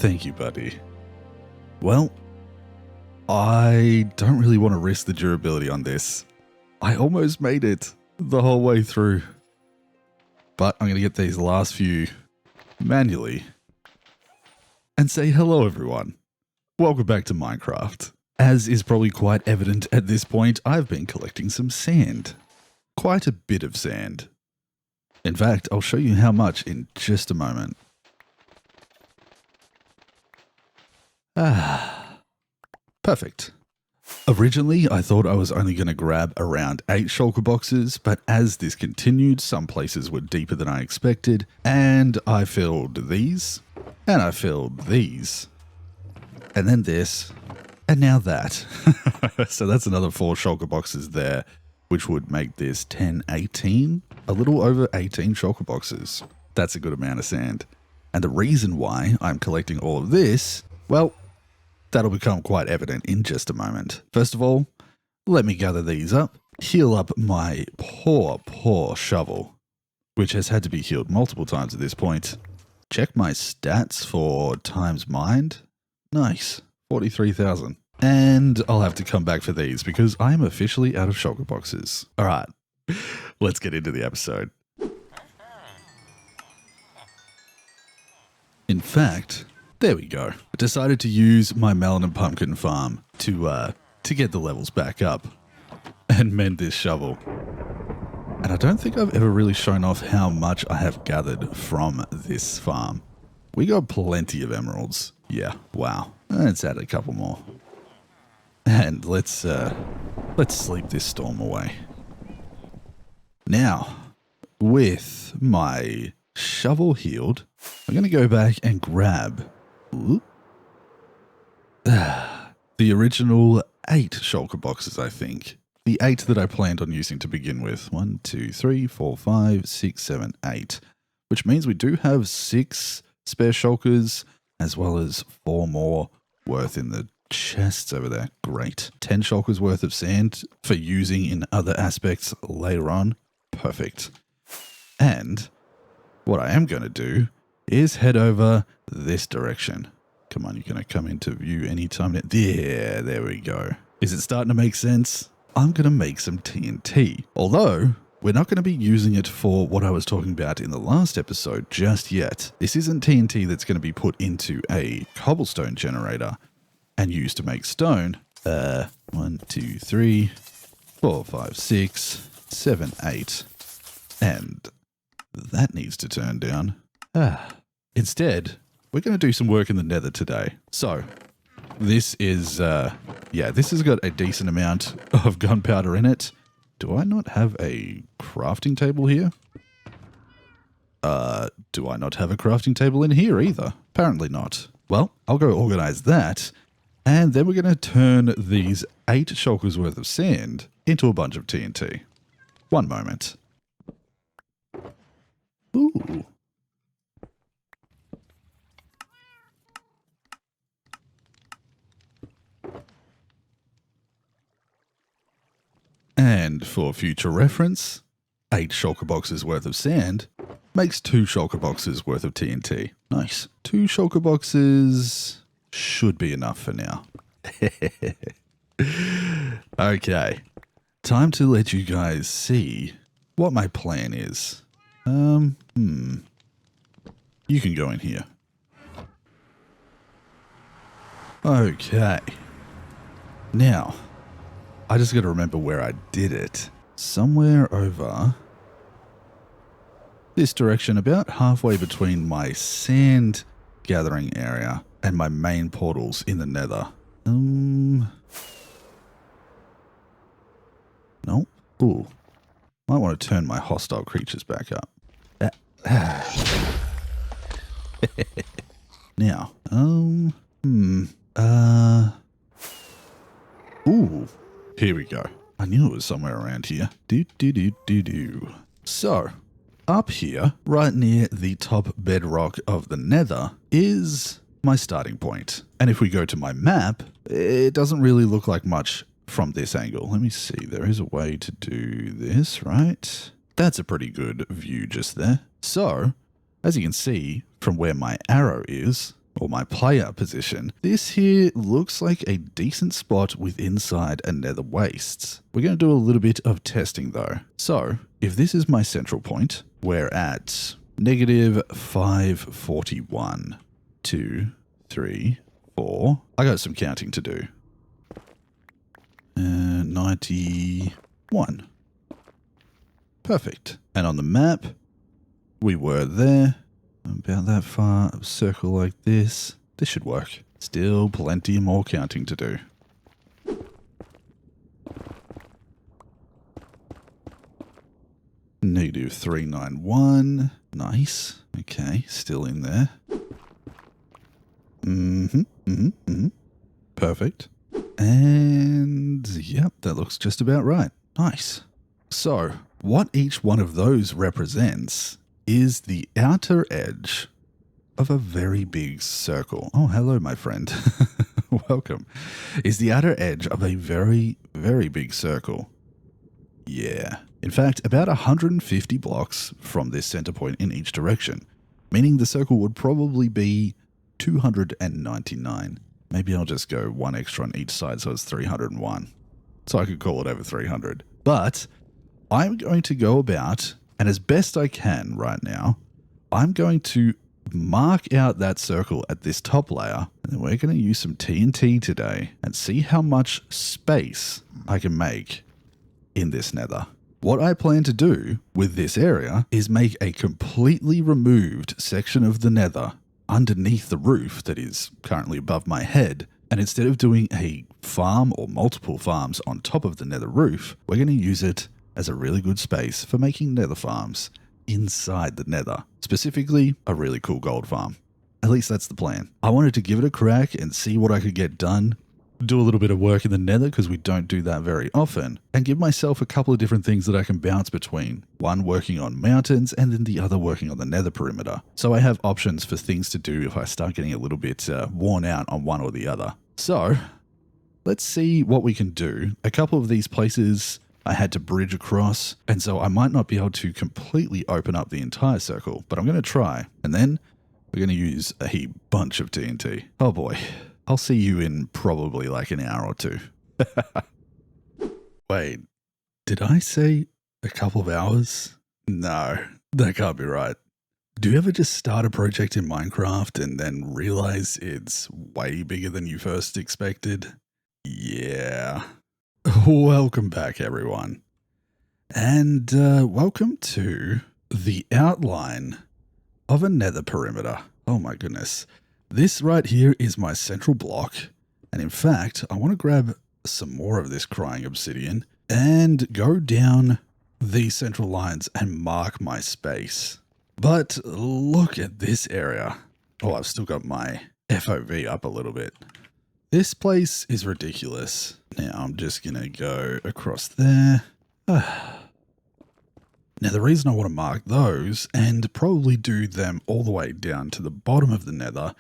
Thank you, buddy. Well, I don't really want to risk the durability on this. I almost made it the whole way through. But I'm going to get these last few manually and say hello, everyone. Welcome back to Minecraft. As is probably quite evident at this point, I've been collecting some sand. Quite a bit of sand. In fact, I'll show you how much in just a moment. Perfect. Originally, I thought I was only going to grab around 8 shulker boxes, but as this continued, some places were deeper than I expected, and I filled these, and I filled these, and then this, and now that. So that's another 4 shulker boxes there, which would make this 10, 18, a little over 18 shulker boxes. That's a good amount of sand. And the reason why I'm collecting all of this, well, that'll become quite evident in just a moment. First of all, let me gather these up, heal up my poor shovel, which has had to be healed multiple times at this point. Check my stats for times mined. Nice, 43,000. And I'll have to come back for these because I am officially out of shulker boxes. All right, let's get into the episode. In fact, there we go. I decided to use my melon and pumpkin farm to get the levels back up and mend this shovel. And I don't think I've ever really shown off how much I have gathered from this farm. We got plenty of emeralds. Yeah, wow. Let's add a couple more. And let's sleep this storm away. Now, with my shovel healed, I'm going to go back and grab the original 8 shulker boxes, I think. The 8 that I planned on using to begin with. 1, 2, 3, 4, 5, 6, 7, 8. Which means we do have 6 spare shulkers, as well as 4 more worth in the chests over there. Great. 10 shulkers worth of sand for using in other aspects later on. Perfect. And what I am going to do is head over this direction. Come on, you're going to come into view anytime now. There we go. Is it starting to make sense? I'm going to make some TNT. Although, we're not going to be using it for what I was talking about in the last episode just yet. This isn't TNT that's going to be put into a cobblestone generator and used to make stone. 1, 2, 3, 4, 5, 6, 7, 8. And that needs to turn down. Instead, we're going to do some work in the Nether today. So, this is, this has got a decent amount of gunpowder in it. Do I not have a crafting table here? Do I not have a crafting table in here either? Apparently not. Well, I'll go organize that, and then we're going to turn these 8 shulkers worth of sand into a bunch of TNT. One moment. Ooh. And for future reference, 8 shulker boxes worth of sand makes 2 shulker boxes worth of TNT. Nice. 2 shulker boxes should be enough for now. Okay. Time to let you guys see what my plan is. You can go in here. Okay. Now, I just got to remember where I did it. Somewhere over this direction, about halfway between my sand gathering area and my main portals in the Nether. Nope. Ooh. Might want to turn my hostile creatures back up. Now, ooh. Here we go. I knew it was somewhere around here. So, up here, right near the top bedrock of the Nether, is my starting point. And if we go to my map, it doesn't really look like much from this angle. Let me see. There is a way to do this, right? That's a pretty good view just there. So, as you can see from where my arrow is, or my player position, this here looks like a decent spot with inside a nether wastes. We're going to do a little bit of testing though. So if this is my central point, we're at negative 541. 2, 3, 4. I got some counting to do. 91. Perfect. And on the map, we were there. About that far, a circle like this. This should work. Still plenty more counting to do. Negative 391. Nice. Okay, still in there. Perfect. And yep, that looks just about right. Nice. So, what each one of those represents is the outer edge of a very big circle. Oh, hello, my friend. Welcome. Is the outer edge of a very, very big circle. Yeah. In fact, about 150 blocks from this center point in each direction, meaning the circle would probably be 299. Maybe I'll just go one extra on each side so it's 301. So I could call it over 300. But I'm going to go about, and as best I can right now, I'm going to mark out that circle at this top layer, and then we're going to use some TNT today and see how much space I can make in this nether. What I plan to do with this area is make a completely removed section of the nether underneath the roof that is currently above my head, and instead of doing a farm or multiple farms on top of the nether roof, we're going to use it as a really good space for making nether farms inside the nether, specifically a really cool gold farm. At least that's the plan. I wanted to give it a crack and see what I could get done, do a little bit of work in the nether because we don't do that very often, and give myself a couple of different things that I can bounce between. One working on mountains and then the other working on the nether perimeter. So I have options for things to do if I start getting a little bit worn out on one or the other. So let's see what we can do. A couple of these places I had to bridge across, and so I might not be able to completely open up the entire circle, but I'm going to try. And then we're going to use a bunch of TNT. Oh boy. I'll see you in probably like an hour or two. Wait, did I say a couple of hours? No, that can't be right. Do you ever just start a project in Minecraft and then realize it's way bigger than you first expected? Yeah. Welcome back, everyone. And welcome to the outline of a nether perimeter. Oh my goodness. This right here is my central block, and in fact, I want to grab some more of this crying obsidian and go down these central lines and mark my space. But look at this area. Oh, I've still got my FOV up a little bit. This place is ridiculous. Now I'm just going to go across there. Now, the reason I want to mark those and probably do them all the way down to the bottom of the nether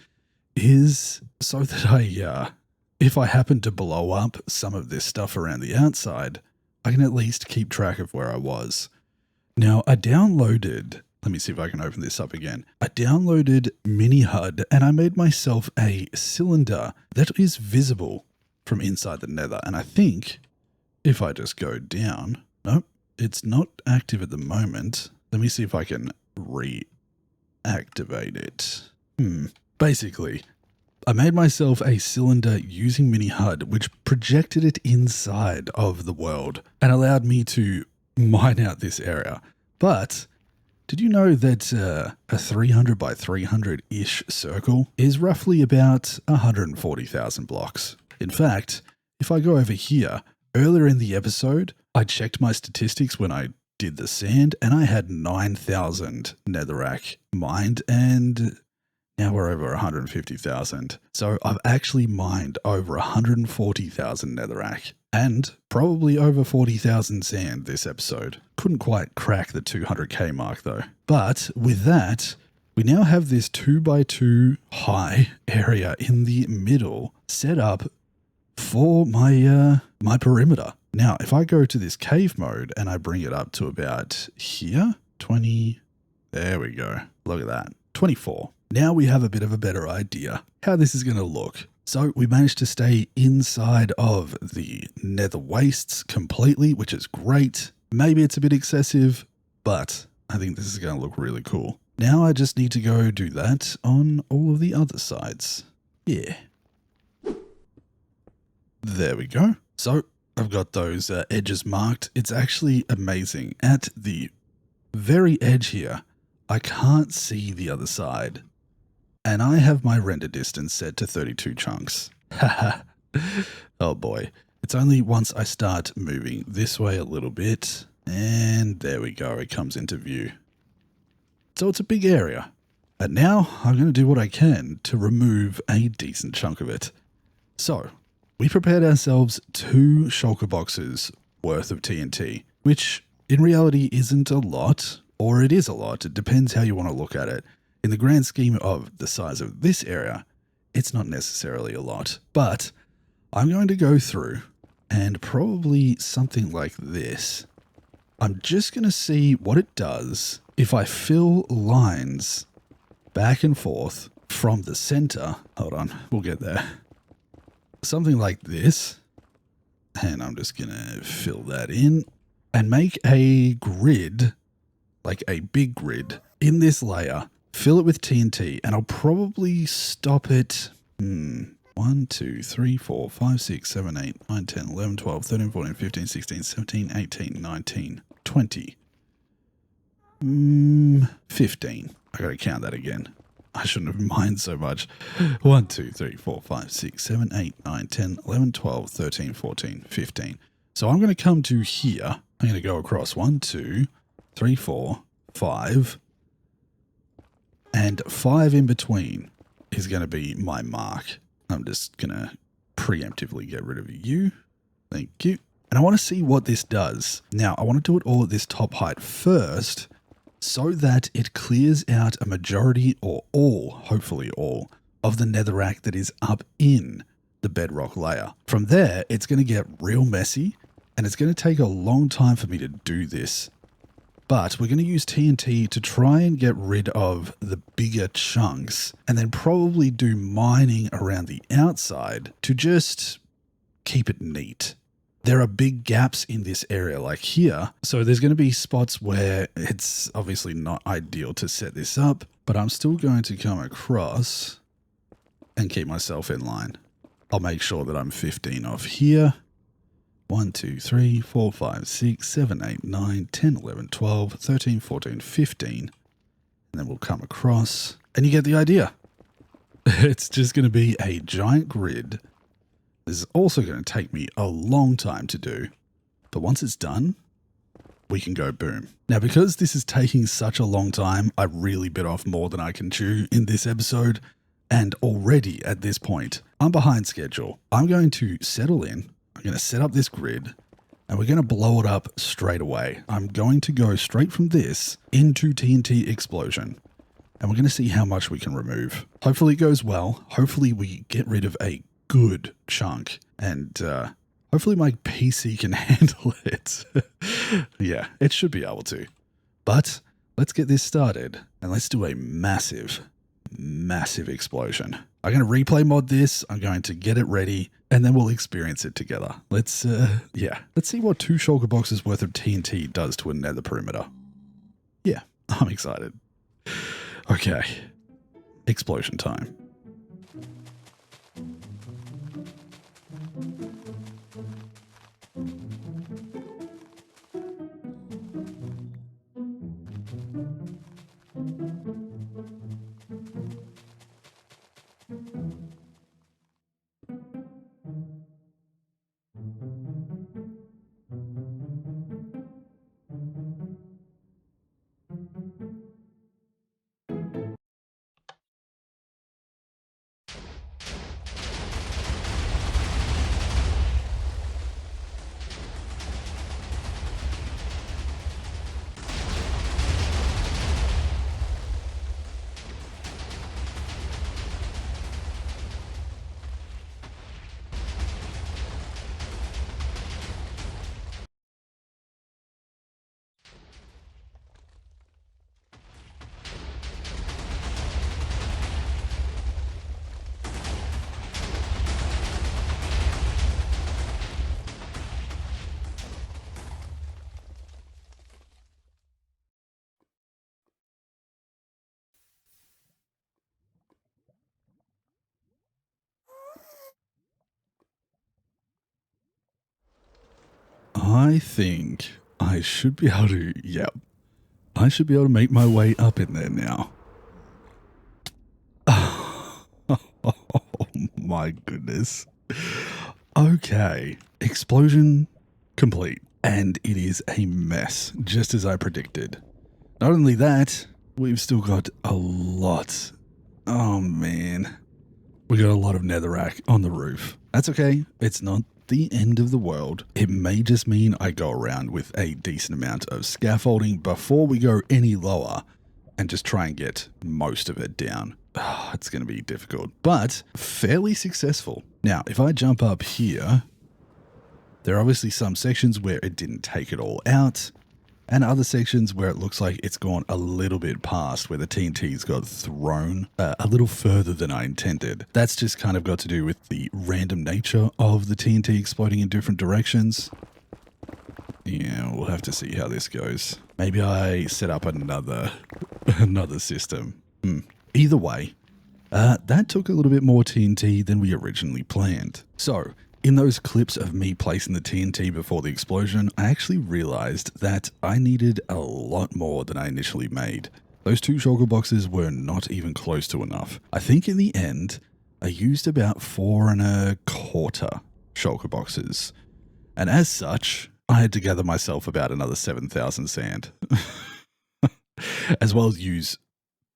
is so that if I happen to blow up some of this stuff around the outside, I can at least keep track of where I was. Now, I downloaded, let me see if I can open this up again. I downloaded Mini HUD and I made myself a cylinder that is visible from inside the nether. And I think if I just go down, nope, it's not active at the moment. Let me see if I can reactivate it. Basically, I made myself a cylinder using Mini HUD, which projected it inside of the world and allowed me to mine out this area. But did you know that a 300 by 300-ish circle is roughly about 140,000 blocks? In fact, if I go over here, earlier in the episode, I checked my statistics when I did the sand, and I had 9,000 netherrack mined, and now we're over 150,000. So I've actually mined over 140,000 netherrack, and probably over 40,000 sand this episode. Couldn't quite crack the 200k mark though. But with that, we now have this 2x2 high area in the middle set up for my my perimeter. Now, if I go to this cave mode and I bring it up to about here, 20, there we go. Look at that, 24. Now we have a bit of a better idea how this is going to look. So we managed to stay inside of the nether wastes completely, which is great. Maybe it's a bit excessive, but I think this is going to look really cool. Now I just need to go do that on all of the other sides. Yeah. There we go. So I've got those edges marked. It's actually amazing. At the very edge here, I can't see the other side. And I have my render distance set to 32 chunks. Haha. Oh boy. It's only once I start moving this way a little bit. And there we go. It comes into view. So it's a big area. And now I'm going to do what I can to remove a decent chunk of it. So we prepared ourselves 2 shulker boxes worth of TNT, which in reality isn't a lot, or it is a lot. It depends how you want to look at it. In the grand scheme of the size of this area, it's not necessarily a lot, but I'm going to go through and probably something like this. I'm just going to see what it does if I fill lines back and forth from the center. Hold on, we'll get there. Something like this. And I'm just going to fill that in and make a grid, like a big grid in this layer. Fill it with TNT, and I'll probably stop it. 1, 2, 3, 4, 5, 6, 7, 8, 9, 10, 11, 12, 13, 14, 15, 16, 17, 18, 19, 20. 15. I gotta count that again. I shouldn't have mined so much. 1, 2, 3, 4, 5, 6, 7, 8, 9, 10, 11, 12, 13, 14, 15. So I'm going to come to here. I'm going to go across 1, 2, 3, 4, 5. And 5 in between is going to be my mark. I'm just going to preemptively get rid of you. Thank you. And I want to see what this does. Now, I want to do it all at this top height first so that it clears out a majority or all, hopefully all, of the netherrack that is up in the bedrock layer. From there, it's going to get real messy and it's going to take a long time for me to do this. But we're going to use TNT to try and get rid of the bigger chunks and then probably do mining around the outside to just keep it neat. There are big gaps in this area like here. So there's going to be spots where it's obviously not ideal to set this up, but I'm still going to come across and keep myself in line. I'll make sure that I'm 15 off here. 1, 2, 3, 4, 5, 6, 7, 8, 9, 10, 11, 12, 13, 14, 15. And then we'll come across and you get the idea. It's just going to be a giant grid. This is also going to take me a long time to do. But once it's done, we can go boom. Now, because this is taking such a long time, I really bit off more than I can chew in this episode. And already at this point, I'm behind schedule. I'm going to settle in. I'm going to set up this grid and we're going to blow it up straight away. I'm going to go straight from this into TNT explosion and we're going to see how much we can remove. Hopefully it goes well. Hopefully we get rid of a good chunk and hopefully my PC can handle it. Yeah, it should be able to. But let's get this started and let's do a massive explosion. I'm going to replay mod this. I'm going to get it ready and then we'll experience it together. Let's see what 2 shulker boxes worth of TNT does to a nether perimeter. Yeah, I'm excited. Okay, explosion time. I think I should be able to, yep. I should be able to make my way up in there now. Oh my goodness. Okay. Explosion complete. And it is a mess, just as I predicted. Not only that, we've still got a lot. Oh man. We got a lot of netherrack on the roof. That's okay. It's not the end of the world. It may just mean I go around with a decent amount of scaffolding before we go any lower and just try and get most of it down. Oh, it's going to be difficult, but fairly successful. Now, if I jump up here, there are obviously some sections where it didn't take it all out, and other sections where it looks like it's gone a little bit past, where the TNT's got thrown a little further than I intended. That's just kind of got to do with the random nature of the TNT exploding in different directions. Yeah, we'll have to see how this goes. Maybe I set up another system. Either way, that took a little bit more TNT than we originally planned. So, in those clips of me placing the TNT before the explosion, I actually realized that I needed a lot more than I initially made. Those 2 shulker boxes were not even close to enough. I think in the end, I used about 4 1/4 shulker boxes. And as such, I had to gather myself about another 7,000 sand. As well as use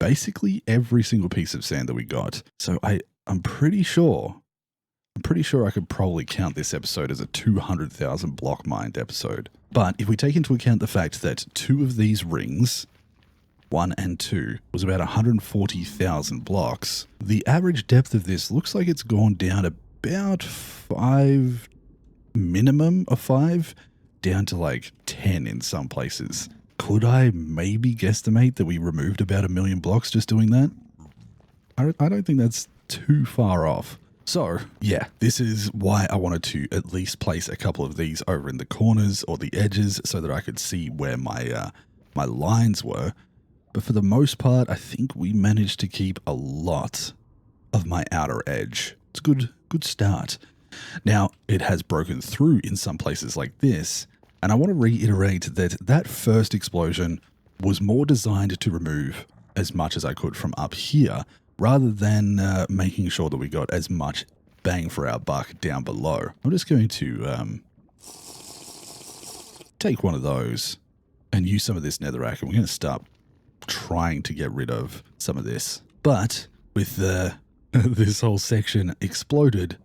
basically every single piece of sand that we got. So I'm pretty sure I could probably count this episode as a 200,000 block mined episode. But if we take into account the fact that 2 of these rings, 1 and 2, was about 140,000 blocks, the average depth of this looks like it's gone down about 5, minimum of 5, down to like 10 in some places. Could I maybe guesstimate that we removed about 1 million blocks just doing that? I don't think that's too far off. So, yeah, this is why I wanted to at least place a couple of these over in the corners or the edges so that I could see where my my lines were. But for the most part, I think we managed to keep a lot of my outer edge. It's a good start. Now, it has broken through in some places like this, and I want to reiterate that that first explosion was more designed to remove as much as I could from up here, rather than making sure that we got as much bang for our buck down below. I'm just going to take one of those and use some of this netherrack, and we're going to start trying to get rid of some of this. But with this whole section exploded,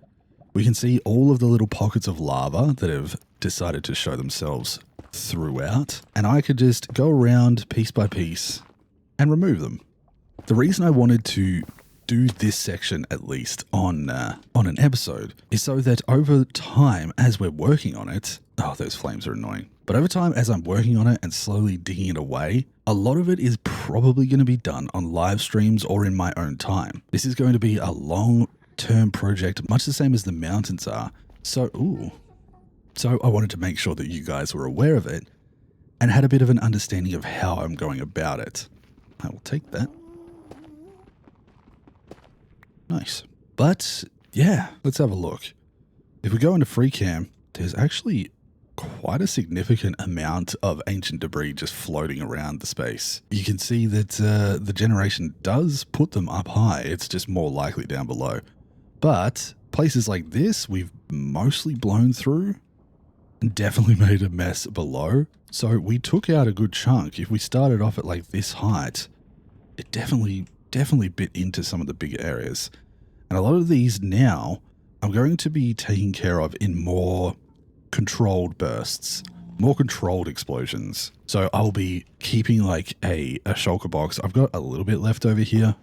we can see all of the little pockets of lava that have decided to show themselves throughout, and I could just go around piece by piece and remove them. The reason I wanted to do this section at least on an episode is so that over time, as we're working on it, oh, those flames are annoying. But over time, as I'm working on it and slowly digging it away, a lot of it is probably going to be done on live streams or in my own time. This is going to be a long-term project, much the same as the mountains are. So I wanted to make sure that you guys were aware of it and had a bit of an understanding of how I'm going about it. I will take that. Nice. But yeah, let's have a look. If we go into free cam, there's actually quite a significant amount of ancient debris just floating around the space. You can see that the generation does put them up high. It's just more likely down below. But places like this, we've mostly blown through and definitely made a mess below. So we took out a good chunk. If we started off at like this height, it definitely bit into some of the bigger areas. And a lot of these now I'm going to be taking care of in more controlled bursts, more controlled explosions. So I'll be keeping like a shulker box. I've got a little bit left over here.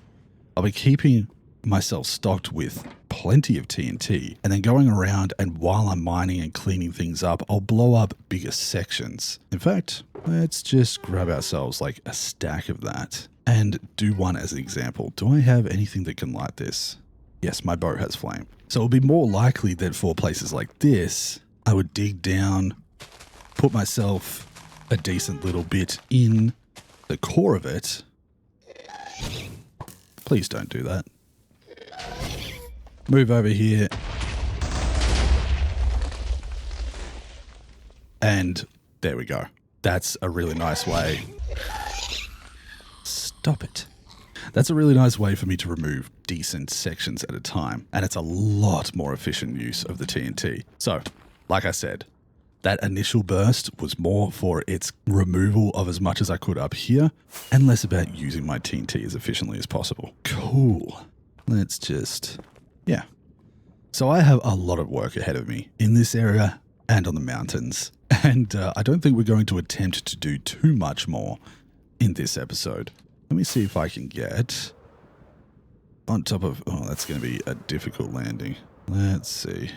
I'll be keeping myself stocked with plenty of TNT, and then going around, and while I'm mining and cleaning things up, I'll blow up bigger sections. In fact, let's just grab ourselves like a stack of that and do one as an example. Do I have anything that can light this? Yes, my bow has flame. So it'll be more likely that for places like this, I would dig down, put myself a decent little bit in the core of it. Please don't do that. Move over here And there we go. That's a really nice way. Stop it. That's a really nice way for me to remove decent sections at a time. And it's a lot more efficient use of the TNT. So, like I said, that initial burst was more for its removal of as much as I could up here and less about using my TNT as efficiently as possible. Cool. Let's just, yeah. So I have a lot of work ahead of me in this area and on the mountains. And I don't think we're going to attempt to do too much more in this episode. Let me see if I can get on top of, oh, that's going to be a difficult landing. Let's see.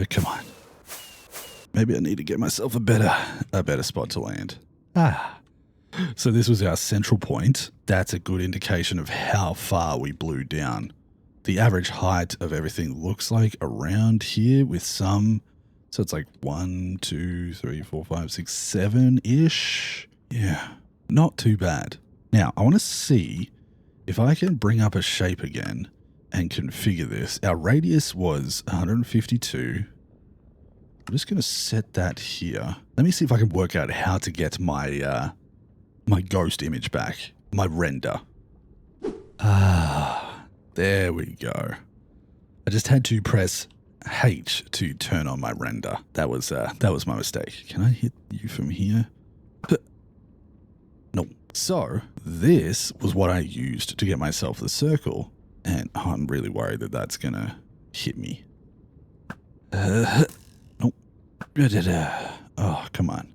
Come on. Maybe I need to get myself a better spot to land. So this was our central point. That's a good indication of how far we blew down. The average height of everything looks like around here with some, so it's like 1, 2, 3, 4, 5, 6, 7-ish. Yeah, not too bad. Now, I want to see if I can bring up a shape again and configure this. Our radius was 152. I'm just going to set that here. Let me see if I can work out how to get my my ghost image back, my render. There we go. I just had to press H to turn on my render. That was my mistake. Can I hit you from here? No. So this was what I used to get myself the circle, and I'm really worried that that's gonna hit me. Nope. Oh, come on.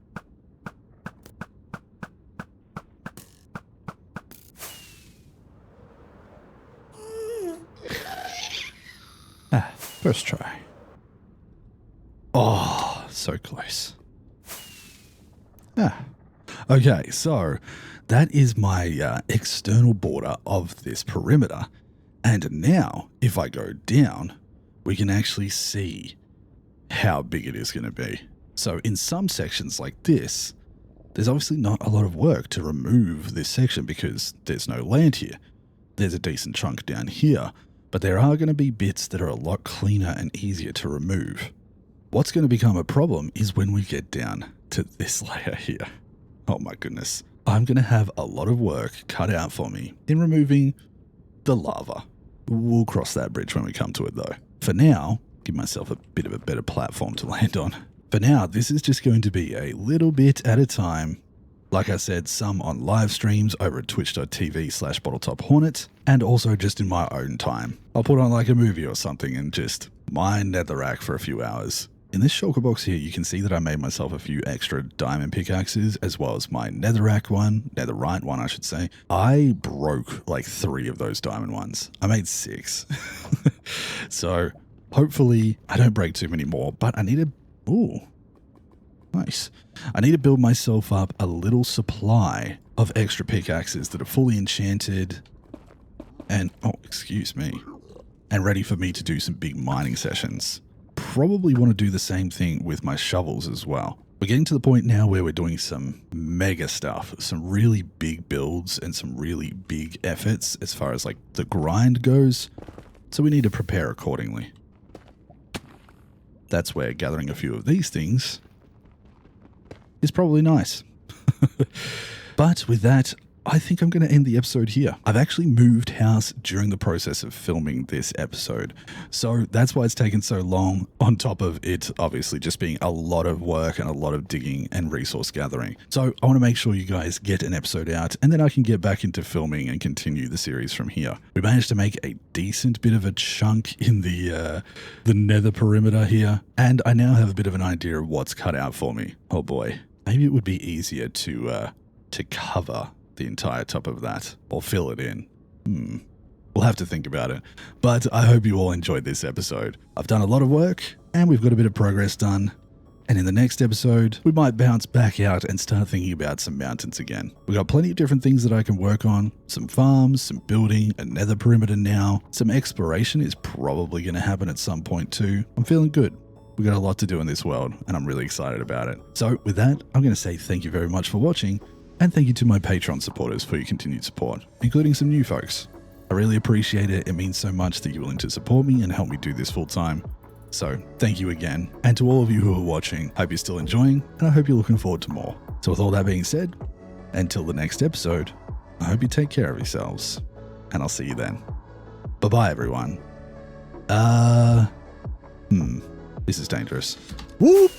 First try. Oh, so close. Okay, so that is my external border of this perimeter. And now, if I go down, we can actually see how big it is going to be. So in some sections like this, there's obviously not a lot of work to remove this section because there's no land here. There's a decent chunk down here, but there are going to be bits that are a lot cleaner and easier to remove. What's going to become a problem is when we get down to this layer here. Oh my goodness. I'm going to have a lot of work cut out for me in removing the lava. We'll cross that bridge when we come to it though. For now, give myself a bit of a better platform to land on. For now, this is just going to be a little bit at a time. Like I said, some on live streams over at twitch.tv/Bottletophornet, and also just in my own time. I'll put on like a movie or something and just mine netherrack for a few hours. In this shulker box here, you can see that I made myself a few extra diamond pickaxes, as well as my netherrack one, netherite one, I should say. I broke like 3 of those diamond ones. I made 6. So hopefully I don't break too many more, but I need to, ooh, nice. I need to build myself up a little supply of extra pickaxes that are fully enchanted and, oh, excuse me, and ready for me to do some big mining sessions. Probably want to do the same thing with my shovels as well. We're getting to the point now where we're doing some mega stuff, some really big builds and some really big efforts as far as like the grind goes. So we need to prepare accordingly. That's where gathering a few of these things is probably nice. But with that, I think I'm going to end the episode here. I've actually moved house during the process of filming this episode, so that's why it's taken so long, on top of it obviously just being a lot of work and a lot of digging and resource gathering. So I want to make sure you guys get an episode out, and then I can get back into filming and continue the series from here. We managed to make a decent bit of a chunk in the Nether Perimeter here, and I now have a bit of an idea of what's cut out for me. Oh boy, maybe it would be easier to cover the entire top of that, or fill it in. We'll have to think about it. But I hope you all enjoyed this episode. I've done a lot of work, and we've got a bit of progress done. And in the next episode, we might bounce back out and start thinking about some mountains again. We've got plenty of different things that I can work on. Some farms, some building, a nether perimeter now. Some exploration is probably going to happen at some point too. I'm feeling good. We've got a lot to do in this world, and I'm really excited about it. So with that, I'm going to say thank you very much for watching. And thank you to my Patreon supporters for your continued support, including some new folks. I really appreciate it. It means so much that you're willing to support me and help me do this full time. So thank you again. And to all of you who are watching, hope you're still enjoying, and I hope you're looking forward to more. So with all that being said, until the next episode, I hope you take care of yourselves, and I'll see you then. Bye-bye, everyone. This is dangerous. Whoop!